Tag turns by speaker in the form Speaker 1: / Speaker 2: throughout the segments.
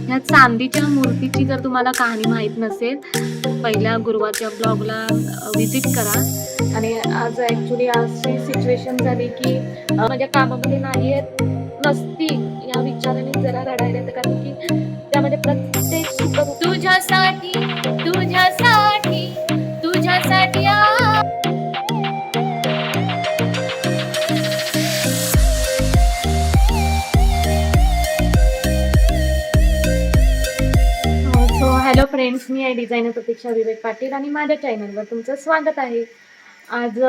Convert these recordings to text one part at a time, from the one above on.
Speaker 1: ह्या चांदीच्या मूर्तीची जर तुम्हाला कहाणी माहीत नसेल, पहिल्या गुरुवारच्या ब्लॉगला व्हिजिट करा. आणि आज ॲक्च्युली अशी सिच्युएशन झाली की माझ्या कामामध्ये नाही आहेत नसती या विचाराने जरा रडायला येतं, कारण की त्यामध्ये प्रत्येक सुख तुझ्यासाठी तुझ्यासाठी तुझ्यासाठी सो हॅलो फ्रेंड्स, मी आहे डिझायनर प्रतीक्षा विवेक पाटील आणि माझ्या चॅनलवर तुमचं स्वागत आहे. आज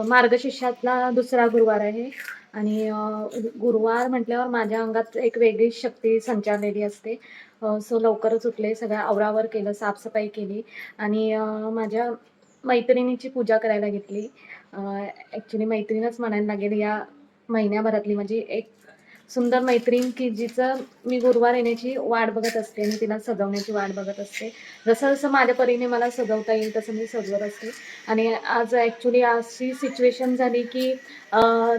Speaker 1: मार्गशीर्षातला दुसरा गुरुवार आहे आणि गुरुवार म्हटल्यावर माझ्या अंगात एक वेगळीच शक्ती संचारलेली असते. सो लवकरच उठले, सगळं आवरावर केलं, साफसफाई केली आणि माझ्या मैत्रिणीची पूजा करायला घेतली. ॲक्च्युली मैत्रीणच म्हणायला लागेल या महिन्याभरातली माझी एक सुंदर मैत्रीण, की जिचं मी गुरुवार येण्याची वाट बघत असते आणि तिला सजवण्याची वाट बघत असते. जसं जसं माझ्या परीने मला सजवता येईल तसं मी सजवत असते. आणि आज ॲक्च्युली अशी सिच्युएशन झाली की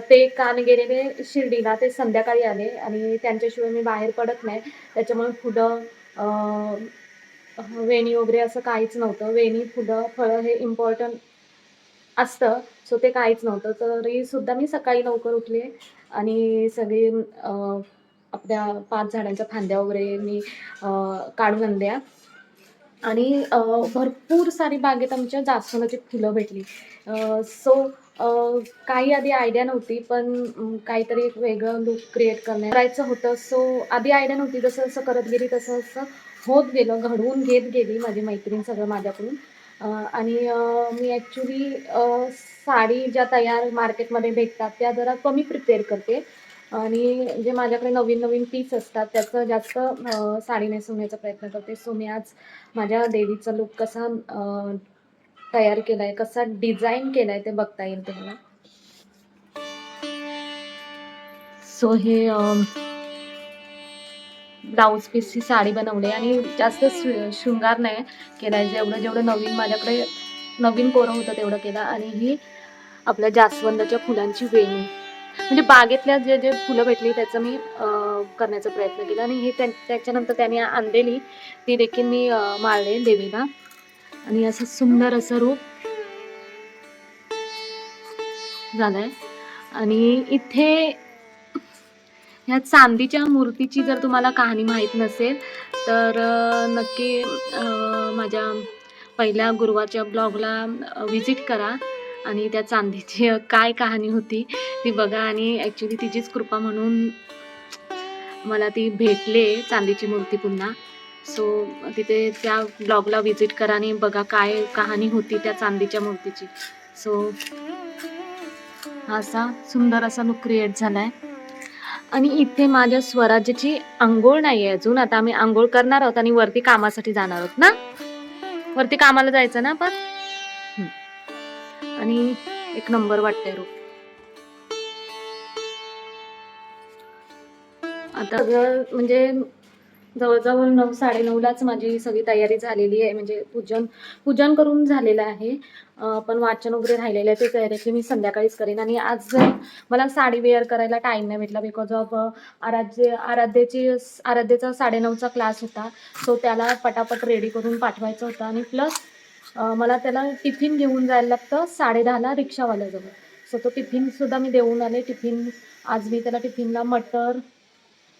Speaker 1: ते काल गेलेले शिर्डीला, ते संध्याकाळी आले आणि त्यांच्याशिवाय मी बाहेर पडत नाही. त्याच्यामुळे फुलं, वेणी वगैरे असं काहीच नव्हतं. वेणी, फुलं, फळं हे इम्पॉर्टंट असतं. सो ते काहीच नव्हतं. तरीसुद्धा मी सकाळी लवकर उठले आणि सगळी आपल्या 5 झाडांच्या फांद्या वगैरे मी काढून आणल्या आणि भरपूर सारी बागेत आमच्या जास्वंदाची फुलं भेटली. सो काही आधी आयडिया नव्हती, पण काहीतरी एक वेगळं लूक क्रिएट करायचं होतं. सो आधी आयडिया नव्हती. जसं-जसं करत गेली तसं-तसं होत गेलं, घडवून घेत गेली माझी मैत्रीण सगळं माझ्याकडून. आणि मी ॲक्च्युली साडी ज्या तयार मार्केटमध्ये भेटतात त्या जरा कमी प्रिपेअर करते आणि जे माझ्याकडे नवीन-नवीन पीस असतात त्याचं जास्त साडी नेसवण्याचा प्रयत्न करते. सो मी आज माझ्या देवीचा लूक कसा तयार केलाय, कसा डिझाइन केलाय ते बघता येईल तुम्हाला. सो हे ब्लाउज पीसची साडी बनवली आणि जास्त शृंगार नाही केलाय. जेवढं नवीन माझ्याकडे नवीन कोरं होतं तेवढं केलं. आणि ही आपल्या जास्वंदाच्या फुलांची वेणी, म्हणजे बागेतल्या जे जे फुलं भेटली त्याचं मी करण्याचा प्रयत्न केला. आणि हे त्याच्यानंतर त्याने आणलेली ती देखील मी माळले देवीला आणि असं सुंदर असं रूप झालंय. आणि इथे ह्या चांदीच्या मूर्तीची जर तुम्हाला कहाणी माहीत नसेल तर नक्की माझ्या पहिल्या गुरुवारच्या ब्लॉगला व्हिजिट करा आणि त्या चांदीची काय कहाणी होती ती बघा. आणि ॲक्च्युली तिचीच कृपा म्हणून मला ती भेटले चांदीची मूर्ती पुन्हा. सो तिथे त्या ब्लॉगला व्हिजिट करा आणि बघा काय कहाणी होती त्या चांदीच्या मूर्तीची. सो असा सुंदर असा लुक क्रिएट झालाय. आणि इथे माझ्या स्वराज्याची अंघोळ नाहीये अजून. आता आम्ही अंघोळ करणार आहोत आणि वरती कामासाठी जाणार आहोत ना, वरती कामाला जायचं ना आपण. आणि एक नंबर वाटतंय रूप. आता म्हणजे जवळजवळ 9-9:30लाच माझी सगळी तयारी झालेली आहे. म्हणजे पूजन करून झालेलं आहे, पण वाचन वगैरे राहिलेलं आहे. ते डायरेक्टली मी संध्याकाळीच करेन. आणि आज मला साडी वेअर करायला टाईम नाही भेटला बिकॉज ऑफ आराध्याचा 9:30चा क्लास होता. सो त्याला पटापट रेडी करून पाठवायचं होतं आणि प्लस मला त्याला टिफिन घेऊन जायला लागतं 10:30ला रिक्षावाल्याजवळ. सो तो टिफिनसुद्धा मी देऊन आले. आज मी त्याला टिफिनला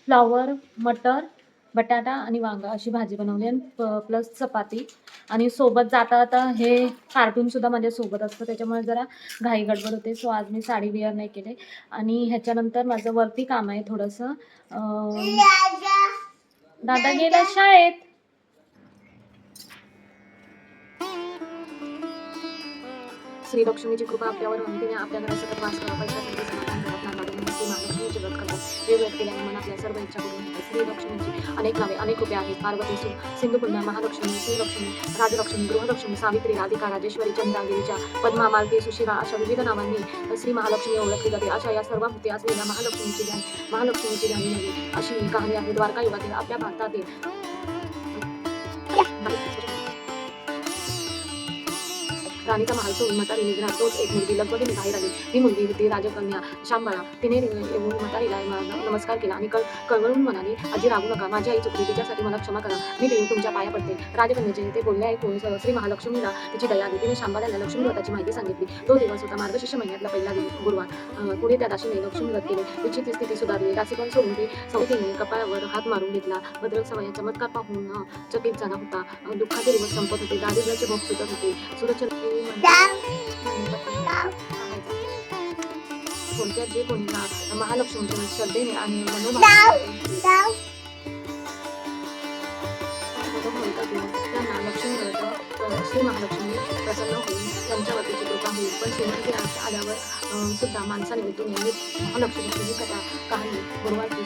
Speaker 1: फ्लावर, मटर, बटाटा आणि वांगा अशी भाजी बनवली आणि प्लस चपाती. आणि सोबत जाता जाता हे कार्टूनसुद्धा माझ्यासोबत असतं, त्याच्यामुळे जरा घाई गडबड होते. सो आज मी साडी वेअर नाही केले. आणि ह्याच्यानंतर माझं वरती काम आहे थोडंसं. दादा गेला शाळेत. श्री लक्ष्मीची कृपा आपल्यावर तिने आपल्या घरात सतत वास करावा. पैशासाठी समाधान मिळत नाही. श्री महालक्ष्मीचे व्रत करतात. हे व्रत केल्याने मन आपल्या सर्व इच्छा पूर्ण होतात. श्री लक्ष्मीची अनेक नावे, अनेक रूपे आहेत. पार्वती, सिंधुपुन्या, महालक्ष्मी, श्रीलक्ष्मी, राजलक्ष्मी, गृहलक्ष्मी, सावित्री, राधिका, राजेश्वरी, चंद्रागिरीच्या, पद्मा, मालती, सुशिरा अशा विविध नावांनी श्री महालक्ष्मी ओळखली जाते. अशा या सर्व मूर्ती असलेल्या महालक्ष्मीची ध्यान घ्यावी अशी ही कहाणी आहे. द्वारका युगातील आपल्या भारतातील राणीचा महाल सोडून म्हातारी निघणार. तोच एक मुलगी लगबगीने बाहेर आली. ती मुलगी होती राजकन्या शांबळा. तिने येऊन म्हातारीला नमस्कार केला आणि कळवळून म्हणाली, आजी रागू नका, माझी आई चुकली, तिच्यासाठी मला क्षमा करा, मी देवी तुमच्या पाया पडते. राजकन्याचे ते बोलणे ऐकून श्री महालक्ष्मीला तिची दया आली. तिने शांबाला लक्ष्मी व्रताची माहिती सांगितली. तो दिवस होता मार्गशीर्ष महिन्यातला पहिला गुरुवार. पुढे त्या दासीने लक्ष्मी व्रत केले. तिची ती स्थिती सुधारली. दासीपण सोडून ती सवतीने कपाळावर हात मारून घेतला. भद्र सवया चमत्कार पाहून चकित झाला होता. दुःखाचे दिवस संपत होते. दारिद्र्याचे भोग सुटत होते. थोडक्यात जे कोणी महालक्ष्मीच्या श्रद्धेने आणि त्यांना लक्ष्मी व्रत श्री महालक्ष्मी प्रसन्न होईल, त्यांच्यावरतीची कृपा होईल. पण श्रीमंती आल्यावर सुद्धा माणसाने भेटून महालक्ष्मीची ही कथा काही गुरुवारची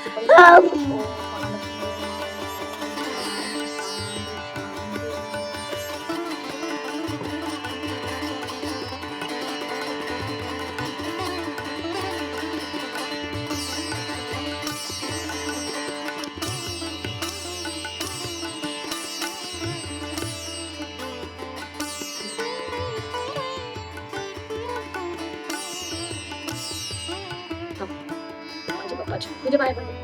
Speaker 1: तुझे बाय पडले.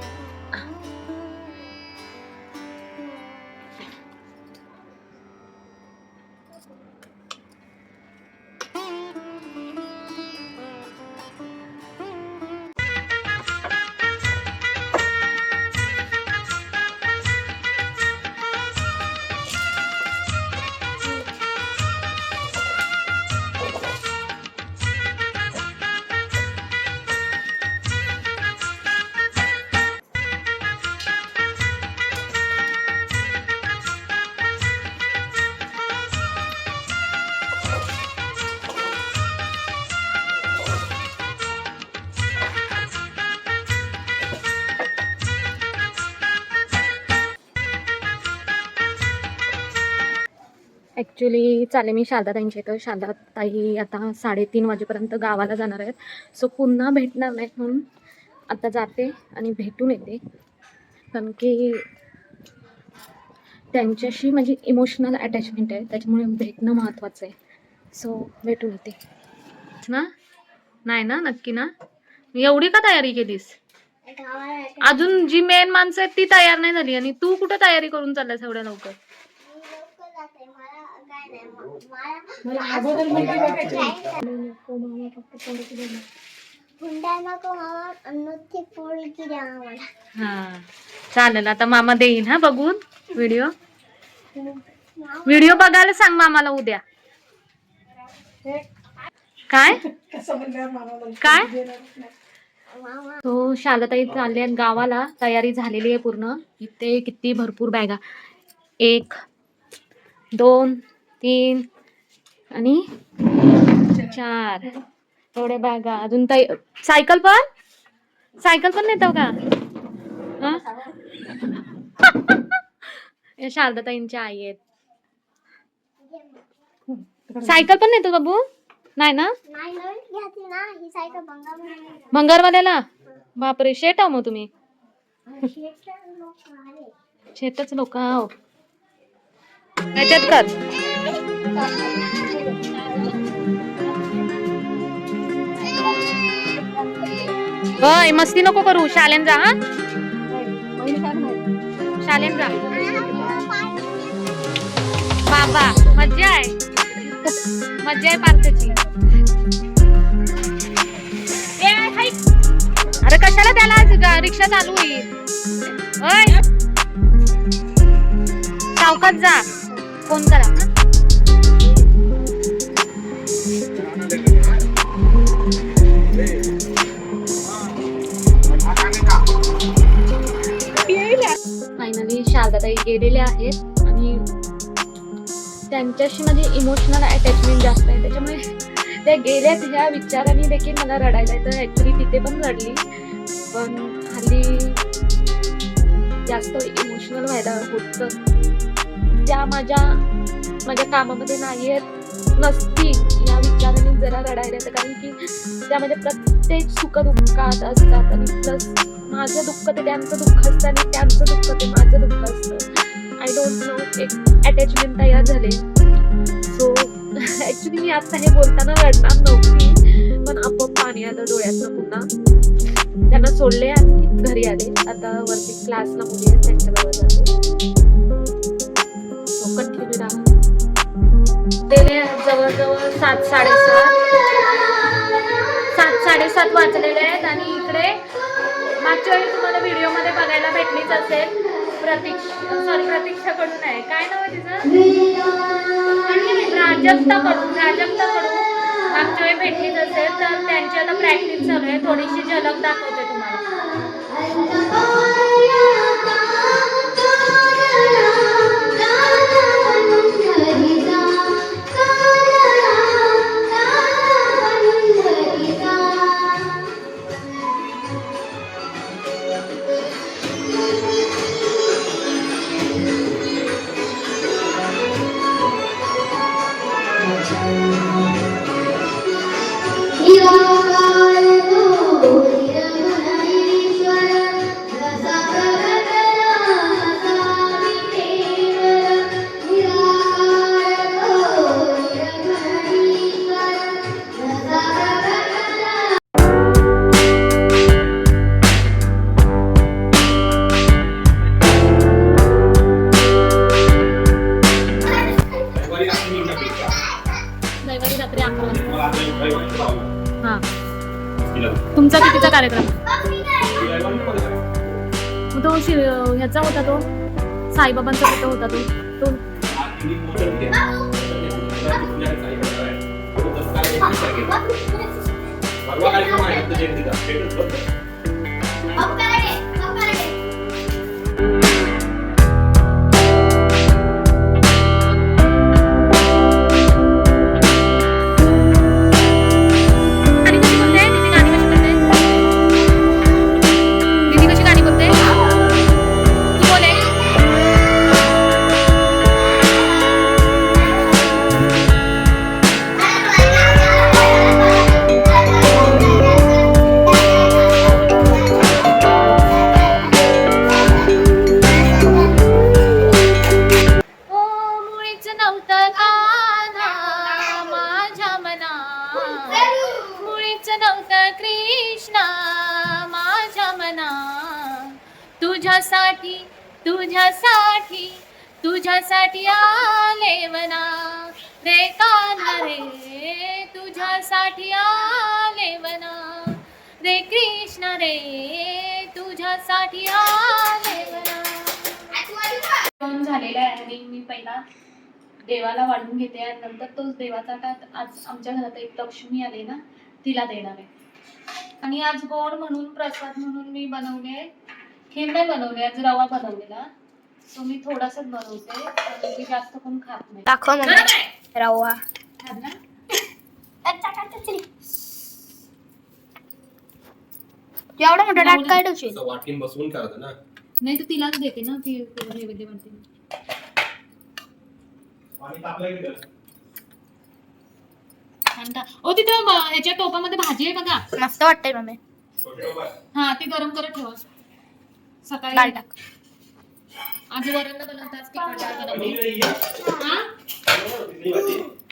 Speaker 1: ॲक्च्युली चाले मी शारदाताईंच्या इथं. शारदाताई आता 3:30 वाजेपर्यंत गावाला जाणार आहेत. सो पुन्हा भेटणार नाहीत म्हणून आता जाते आणि भेटून येते. कारण की त्यांच्याशी माझी इमोशनल अटॅचमेंट आहे, त्याच्यामुळे भेटणं महत्त्वाचं आहे. सो भेटून येते ना. नाही ना, नक्की ना. एवढी का तयारी केलीस? अजून जी मेन माणसं आहेत ती तयार नाही झाली आणि तू कुठं तयारी करून चाललास एवढ्या लवकर? हा चालेल, आता मामा देईन हा बघून व्हिडिओ बघायला सांग मामाला उद्या. काय काय तो शारदाताई चालले आहेत गावाला. तयारी झालेली आहे पूर्ण. इथे किती भरपूर बॅगा, 1 2 3 आणि 4 एवढ्या बॅगा. अजून सायकल पण नेतो का? या शारदाताईंच्या आई आहेत. सायकल पण नेतो बाबू? नाही ना, भंगारवाल्याला. बापरे, शेट आहो मग तुम्ही. शेतच लोक आहो. त्याच्यात कर. होय, मस्ती नको करू. शालेन जा. हा शालेन जा बाबा. मज्जा आहे, मज्जा आहे पार्कची. अरे कशाला त्याला रिक्षा चालू होईल. होय, सावकाश जा. फोन करा. फायनली शारदाताई गेलेल्या आहेत आणि त्यांच्याशी माझी इमोशनल अटॅचमेंट जास्त आहे, त्याच्यामुळे त्या गेल्यात ह्या विचाराने देखील मला रडायला येतं. ॲक्च्युली तिथे पण रडली, पण हल्ली जास्त इमोशनल व्हायला होतं. त्या माझ्या कामामध्ये नाही आहेत नसती या विचाराने जरा रडायला येतं. कारण की त्या माझ्या प्रत्येक सुखदुःखात असतात आणि प्लस माझं दुःख ते त्यांचं दुःख असतं आणि त्यांचं दुःख ते माझं दुःख असतं. आय डोंट नो, एक अटॅचमेंट तयार झाले. सो ऍक्च्युली मी आता हे बोलताना रडणार नव्हती, पण आपोआप पाणी आलं डोळ्यातनं पुन्हा. त्यांना सोडले आणि घरी आले. आता वरती क्लासला मुली आहेत त्यांच्याबरोबर जाते. कंटिन्यू राहा. ते जवळजवळ 7:30 वाजलेले आहेत आणि इकडे मागच्या वेळी तुम्हाला व्हिडिओ मध्ये बघायला भेटलीच असेल प्रतीक्षाकडून आहे. काय नाव आहे तिचं? प्राजक्ताकडून मागच्या वेळी भेटलीच असेल. तर त्यांची आता प्रॅक्टिस चालू आहे. थोडीशी झलक दाखवते तुम्हाला. हा, तुमचा कितीचा कार्यक्रम? तो ह्याचा होता, तो साईबाबांचा कुठं होता तो कृष्णा माझ्या मना, तुझ्यासाठी तुझ्यासाठी तुझ्यासाठी आले वना रे कान्हा रे, तुझ्यासाठी आले वना रे कृष्ण रे, तुझ्यासाठी आले वना. झालेला आहे आणि मी पहिला देवाला वाढून घेते आणि नंतर तोच देवाचा ताट आज आमच्या घरात एक लक्ष्मी आली ना तिला देणार आहे. आणि आज गोड म्हणून प्रसाद म्हणून मी बनवले, खीर नाही बनवले, आज रवा बनवलेला. सो मी थोडासाच बनवते, कारण की जास्त कोण खात नाही.
Speaker 2: दाखव मला रवा. एवढा मोठा डाट काय ठेवशील?
Speaker 3: वाटीन बसवून करायचं ना.
Speaker 1: नाही तर तिलाच देते ना, ती नैवेद्य बनते.
Speaker 3: पाणी तापलंय की
Speaker 1: ओ तिथं ह्याच्या टोपामध्ये भाजी आहे बघा,
Speaker 2: मस्त वाटतंय मम्मी.
Speaker 1: हा ती गरम करत ठेवा. सकाळी
Speaker 2: डाळ टाक.
Speaker 1: आज वरण बनवतात की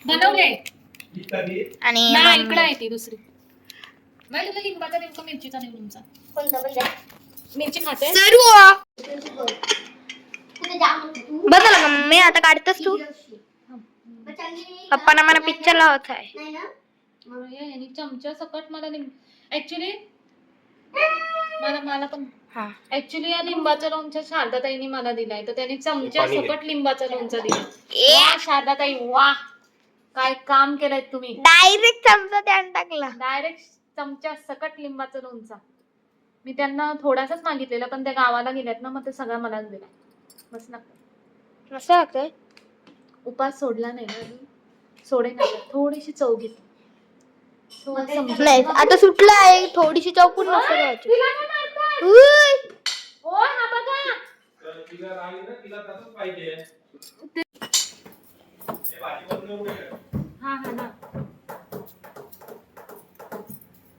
Speaker 1: बनवले
Speaker 2: आणि
Speaker 1: नाही इकडे आहे ती दुसरी. नाही तुला लिंबाचा नेमका मिरचीचा देऊ तुमचा. मिरची खाते
Speaker 2: बदल मम्मी, आता काढतस तू. पप्पांना मला पिक्चर लावत आहे.
Speaker 1: चमचा सकट मला ऍक्च्युली मला पण ऍक्च्युली या लिंबाचा लोणच्या शारदाताईने मला दिलाय, तर त्यांनी चमचा सकट लिंबाचा लोणचा दिला. शारदाताई वा, काय काम केलंय तुम्ही.
Speaker 2: डायरेक्ट चमचा त्यान टाकला.
Speaker 1: डायरेक्ट चमचा सकट लिंबाचा लोणचा. मी त्यांना थोडासाच मागितलेला, पण त्या गावाला गेल्यात ना, मग ते सगळं मलाच दिला. मस्त लागतं.
Speaker 2: मस्त लागतंय.
Speaker 1: उपास सोडला नाही ना, सोडे नाही, थोडीशी चव घेतली.
Speaker 2: नाही आता सुटला आहे, थोडीशी चौकून मस्त घ्यायची.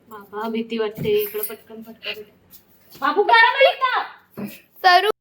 Speaker 1: बाबा भीती वाटते, इकडं पटकन बाबू करा.
Speaker 2: सरू